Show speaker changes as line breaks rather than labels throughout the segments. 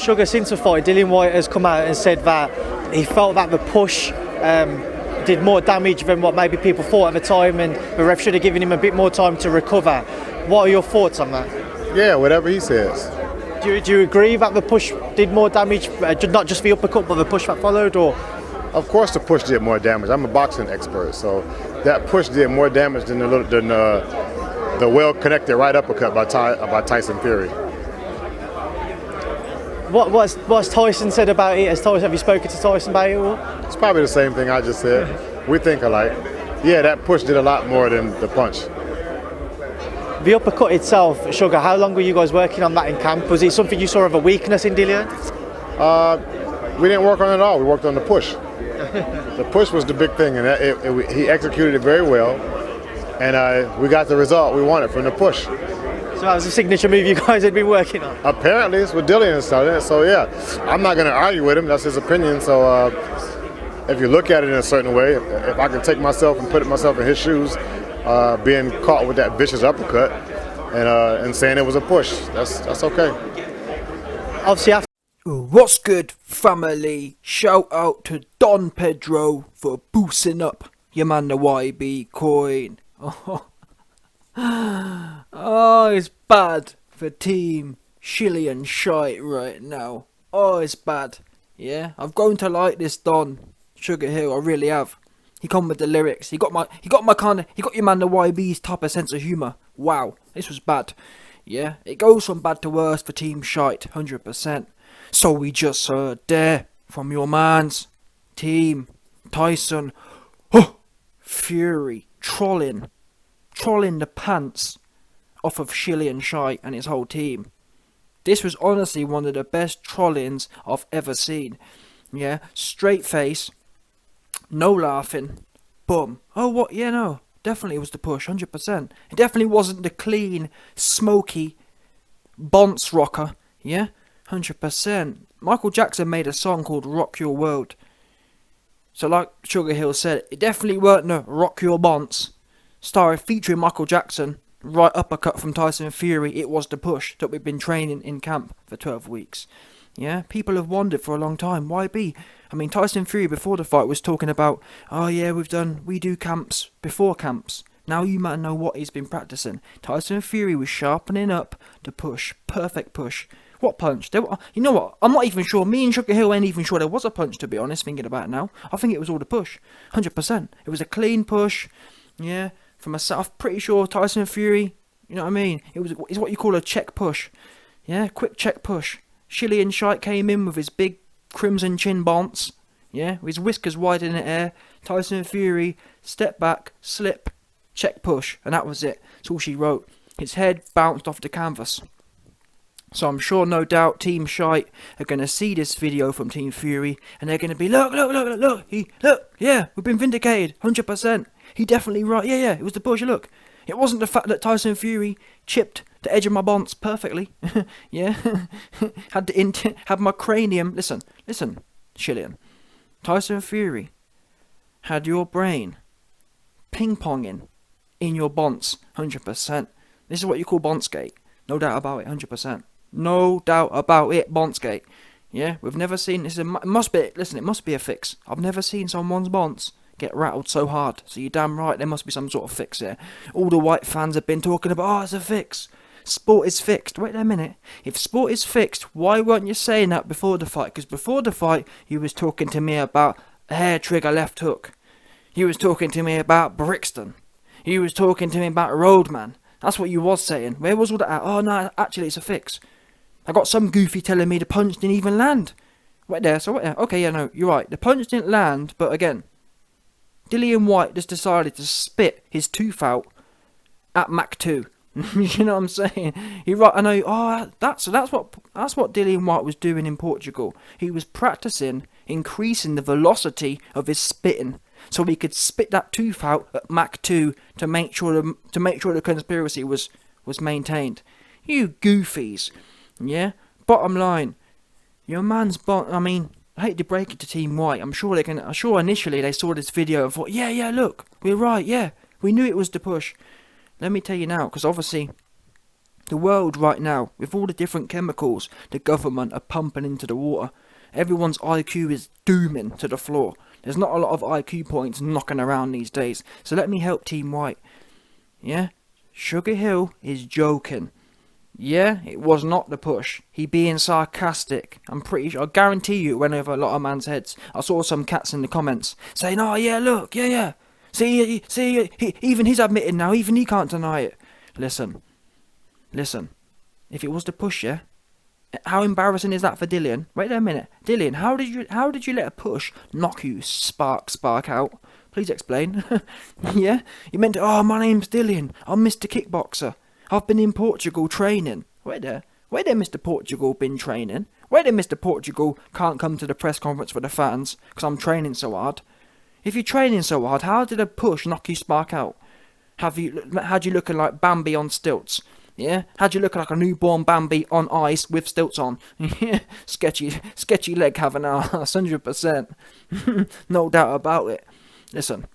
Sugar, since the fight, Dillian Whyte has come out and said that he felt that the push did more damage than what maybe people thought at the time, and the ref should have given him a bit more time to recover. What are your thoughts on that?
Yeah, whatever he says.
Do you agree that the push did more damage, not just the uppercut, but the push that followed, or?
Of course the push did more damage. I'm a boxing expert, so that push did more damage than the well-connected right uppercut by Tyson Fury.
What's Tyson said about it? Have you spoken to Tyson about it all?
It's probably the same thing I just said. We think alike. Yeah, that push did a lot more than the punch.
The uppercut itself, Sugar, how long were you guys working on that in camp? Was it something you saw of a weakness in Dillian?
We didn't work on it at all. We worked on the push. The push was the big thing, and he executed it very well, and we got the result we wanted from the push.
So that was a signature move you guys had been working on?
Apparently, it's what Dillian started, so yeah. I'm not going to argue with him. That's his opinion, so if you look at it in a certain way, if I can take myself and put myself in his shoes, being caught with that vicious uppercut and saying it was a push, that's okay.
Obviously, after
What's good, family? Shout out to Don Pedro for boosting up your man the YB coin. Oh, it's bad for Team Shilly and Shite right now. Oh, it's bad. Yeah, I've grown to like this Don Sugar Hill. I really have. He come with the lyrics. He got your man the YB's type of sense of humour. Wow, this was bad. Yeah, it goes from bad to worse for Team Shite, 100%. So we just heard there from your man's team, Tyson. Oh, Fury trolling the pants off of Shilly and Shite and his whole team. This was honestly one of the best trollings I've ever seen. Yeah, straight face, no laughing, boom. Oh, what? Yeah, no, definitely it was the push, 100%. It definitely wasn't the clean, smoky, bonce rocker, yeah, 100%. Michael Jackson made a song called Rock Your World. So like Sugar Hill said, it definitely weren't the Rock Your Bonce. Started featuring Michael Jackson, right uppercut from Tyson Fury. It was the push that we've been training in camp for 12 weeks. Yeah, people have wondered for a long time, why be? I mean, Tyson Fury before the fight was talking about, oh yeah, we do camps before camps. Now you might know what he's been practicing. Tyson Fury was sharpening up the push, perfect push. What punch? You know what? I'm not even sure. Me and Sugar Hill ain't even sure there was a punch, to be honest, thinking about it now. I think it was all the push. 100%. It was a clean push. Yeah. From a I'm pretty sure Tyson Fury, you know what I mean? It's what you call a check push. Yeah, quick check push. Shilly and Shite came in with his big crimson chin bonce. Yeah, with his whiskers wide in the air. Tyson Fury, step back, slip, check push. And that was it. That's all she wrote. His head bounced off the canvas. So I'm sure, no doubt, Team Shite are going to see this video from Team Fury, and they're going to be, look, yeah, we've been vindicated, 100%. He definitely right, yeah, it was the push, look. It wasn't the fact that Tyson Fury chipped the edge of my bonce perfectly, yeah. had my cranium, listen, Shillian. Tyson Fury had your brain ping-ponging in your bonce, 100%. This is what you call Bondsgate, no doubt about it, 100%. No doubt about it, Bondsgate. Yeah, we've never seen this. It must be a fix. I've never seen someone's bonce get rattled so hard. So you're damn right, there must be some sort of fix here. All the white fans have been talking about, oh, it's a fix. Sport is fixed. Wait a minute. If sport is fixed, why weren't you saying that before the fight? Because before the fight, you was talking to me about a hair trigger left hook. You was talking to me about Brixton. You was talking to me about Roadman. That's what you was saying. Where was all that at? Oh, no, actually, it's a fix. I got some goofy telling me the punch didn't even land. Wait there, okay, yeah, no, you're right. The punch didn't land, but again, Dillian Whyte just decided to spit his tooth out at Mach 2. You know what I'm saying? You're right, I know, oh, that's what Dillian Whyte was doing in Portugal. He was practicing increasing the velocity of his spitting, so he could spit that tooth out at Mach 2 to make sure the conspiracy was maintained. You goofies. Yeah, bottom line, your man's I mean, I hate to break it to Team White. I'm sure initially they saw this video and thought, yeah, look, we're right, yeah, we knew it was the push. Let me tell you now, because obviously The world right now, with all the different chemicals the government are pumping into the water, everyone's IQ is dooming to the floor. There's not a lot of IQ points knocking around these days. So let me help Team White. Yeah? Sugar Hill is joking. Yeah, it was not the push. He being sarcastic. I'm pretty sure, I guarantee you it went over a lot of man's heads. I saw some cats in the comments saying, oh yeah, look, yeah. See, even he's admitted now, even he can't deny it. Listen. If it was the push, yeah? How embarrassing is that for Dillian? Wait a minute. Dillian, how did you let a push knock you spark out? Please explain. Yeah? You meant to, oh, my name's Dillian. I'm Mr. Kickboxer. I've been in Portugal training. Wait there, Mr. Portugal been training? Wait there, Mr. Portugal can't come to the press conference for the fans because I'm training so hard. If you're training so hard, how did a push knock you spark out? Had you looking like Bambi on stilts? Yeah? Had you looking like a newborn Bambi on ice with stilts on? Sketchy leg having a 100%. No doubt about it. Listen,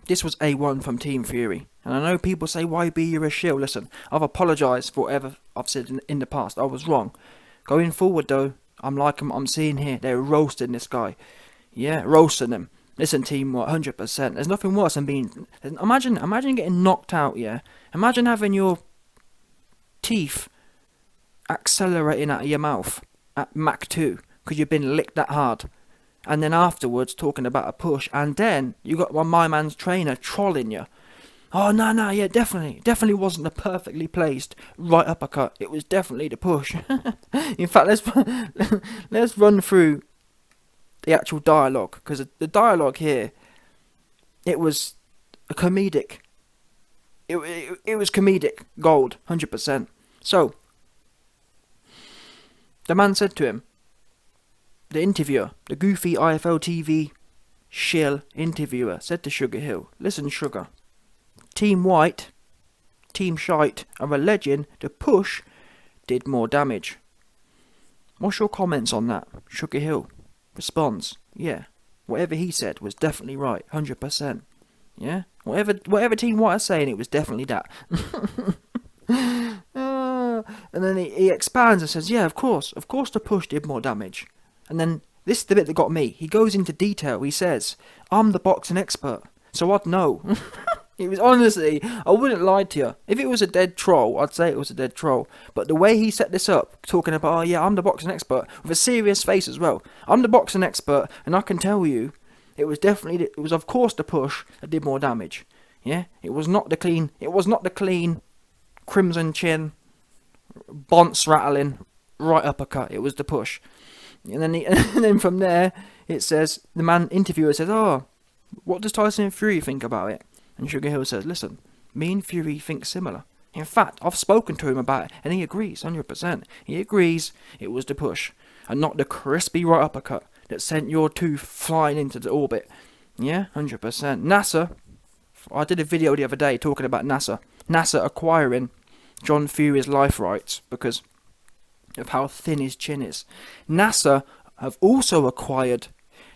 this was A1 from Team Fury. And I know people say, YB, you're a shill. Listen, I've apologised for whatever I've said in the past. I was wrong. Going forward, though, I'm seeing here. They're roasting this guy. Yeah, roasting him. Listen, Team White, 100%. There's nothing worse than being... Imagine getting knocked out, yeah? Imagine having your teeth accelerating out of your mouth at Mach 2 because you've been licked that hard. And then afterwards talking about a push. And then you got my man's trainer trolling you. Oh, no, yeah, definitely wasn't the perfectly placed right uppercut. It was definitely the push. In fact, let's run through the actual dialogue, because the dialogue here, it was a comedic. It was comedic gold, 100%. So, the man said to him, the interviewer, the goofy IFL TV shill interviewer, said to Sugar Hill, listen, Sugar, Team White, Team Shite are alleging the push did more damage. What's your comments on that? Sugar Hill responds, yeah, whatever he said was definitely right, 100%. Yeah? Whatever Team White are saying, it was definitely that. And then he expands and says, yeah, of course the push did more damage. And then this is the bit that got me. He goes into detail. He says, I'm the boxing expert, so I'd know. It was honestly, I wouldn't lie to you. If it was a dead troll, I'd say it was a dead troll. But the way he set this up, talking about, oh yeah, I'm the boxing expert, with a serious face as well. I'm the boxing expert, and I can tell you, it was of course the push that did more damage. Yeah, it was not the clean, crimson chin, bonce rattling, right uppercut. It was the push. And then from there, it says, the man interviewer says, oh, what does Tyson Fury think about it? And Sugar Hill says, listen, me and Fury think similar. In fact, I've spoken to him about it, and he agrees, 100%. He agrees it was the push, and not the crispy right uppercut that sent your tooth flying into the orbit. Yeah, 100%. NASA, I did a video the other day talking about NASA acquiring John Fury's life rights because of how thin his chin is. NASA have also acquired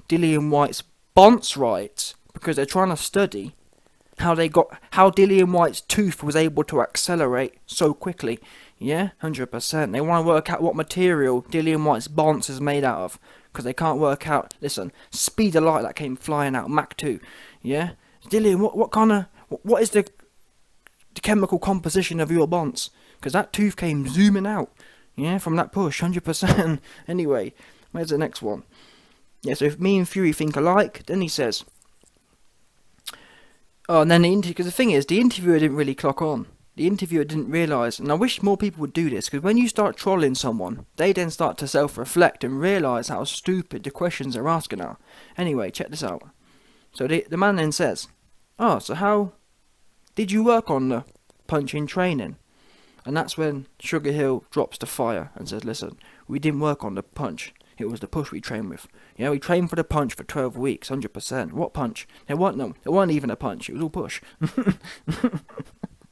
Dillian Whyte's bonce rights because they're trying to study how Dillian Whyte's tooth was able to accelerate so quickly. Yeah, 100%. They want to work out what material Dillian Whyte's bonce is made out of, because they can't work out, listen, speed of light that came flying out, Mach 2. Yeah? Dillian, what is the chemical composition of your bonce? Because that tooth came zooming out, yeah, from that push, 100%. Anyway, where's the next one? Yeah, so if me and Fury think alike, then he says, oh, and then because the thing is, the interviewer didn't really clock on. The interviewer didn't realise, and I wish more people would do this, because when you start trolling someone, they then start to self-reflect and realise how stupid the questions they're asking are. Anyway, check this out. So the man then says, oh, so how did you work on the punching training? And that's when Sugar Hill drops the fire and says, listen, we didn't work on the punch. It was the push we trained with. Yeah, we trained for the punch for 12 weeks, 100%. What punch? There wasn't even a punch. It was all push.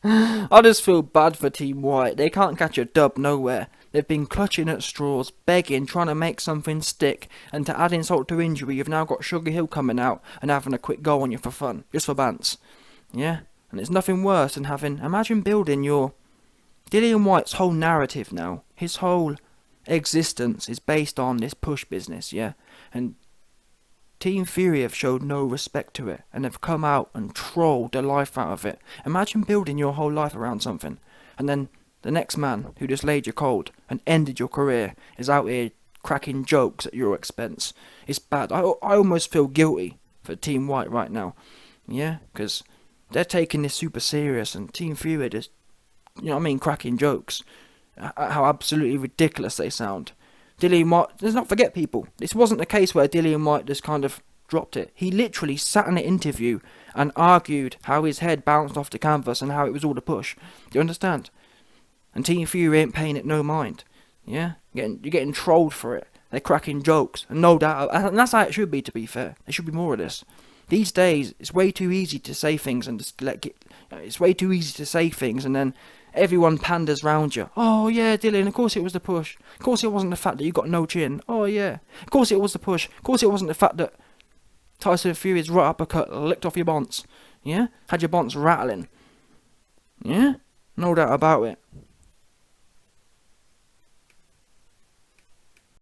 I just feel bad for Team White. They can't catch a dub nowhere. They've been clutching at straws, begging, trying to make something stick. And to add insult to injury, you've now got Sugar Hill coming out and having a quick go on you for fun. Just for bants. Yeah? And it's nothing worse than imagine building your Dillian Whyte's whole narrative now, his whole existence is based on this push business, yeah? And Team Fury have showed no respect to it and have come out and trolled the life out of it. Imagine building your whole life around something and then the next man who just laid you cold and ended your career is out here cracking jokes at your expense. It's bad. I almost feel guilty for Team Whyte right now, yeah? Because they're taking this super serious and Team Fury just, you know what I mean, cracking jokes. How absolutely ridiculous they sound. Dillian Whyte, let's not forget, people, this wasn't the case where Dillian Whyte just kind of dropped it. He literally sat in an interview and argued how his head bounced off the canvas and how it was all the push. Do you understand? And Team Fury ain't paying it no mind. Yeah? You're getting trolled for it. They're cracking jokes. And no doubt, and that's how it should be, to be fair. There should be more of this. These days, it's way too easy to say things and just it's way too easy to say things and then everyone panders round you. Oh yeah, Dillian, of course it was the push. Of course it wasn't the fact that you got no chin. Oh yeah. Of course it was the push. Of course it wasn't the fact that Tyson Fury's right uppercut licked off your bonds. Yeah? Had your bonds rattling. Yeah? No doubt about it.